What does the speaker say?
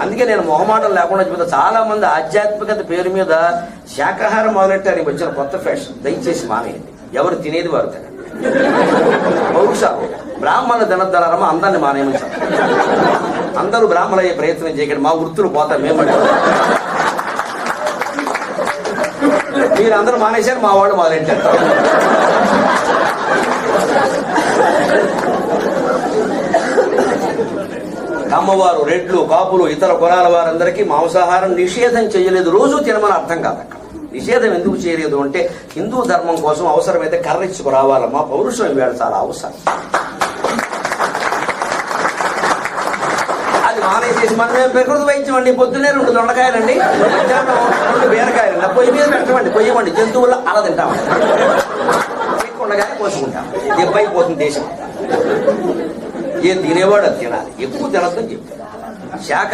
అందుకే నేను మొహమాటం లేకుండా చెబుతా. చాలా మంది ఆధ్యాత్మికత పేరు మీద శాకాహారం మొదలెట్టారు. వచ్చిన కొత్త ఫ్యాషన్. దయచేసి మానేయండి. ఎవరు తినేది వారు తినండి. పౌరుషాలు బ్రాహ్మణులు తినద్దనరమా అందరిని మానేయమని చెప్పండి. అందరూ బ్రాహ్మణులు అయ్యే ప్రయత్నం చేయకండి. మా వృత్తులు పోతాం మేము. మీరందరూ మానేశారు, మా వాళ్ళు మొదలెట్టారు. కమ్మవారు, రెడ్లు, కాపులు, ఇతర కులాల వారందరికీ మాంసాహారం నిషేధం చేయలేదు. రోజు తినమని అర్థం కాదు. అక్కడ నిషేధం ఎందుకు చేయలేదు అంటే హిందూ ధర్మం కోసం అవసరమైతే కర్రెచ్చుకు రావాలమ్మా. పౌరుషం ఇవాళ చాలా అవసరం. అది మానేసేసి మనమే ప్రకృతి వైద్యం అండి. పొద్దున్నే 2 దొండకాయలండి, మధ్యాహ్నం 2 బీరకాయలండి. పొయ్యి మీద పెట్టమండి, పొయ్యమండి. జంతువుల్లో అలా తింటామండి. ఉండగానే పోసుకుంటాం. దెబ్బైపోతుంది దేశం. ఏ తినేవాడు అది తినాలి. ఎక్కువ తినద్దని చెప్పారు. శాఖ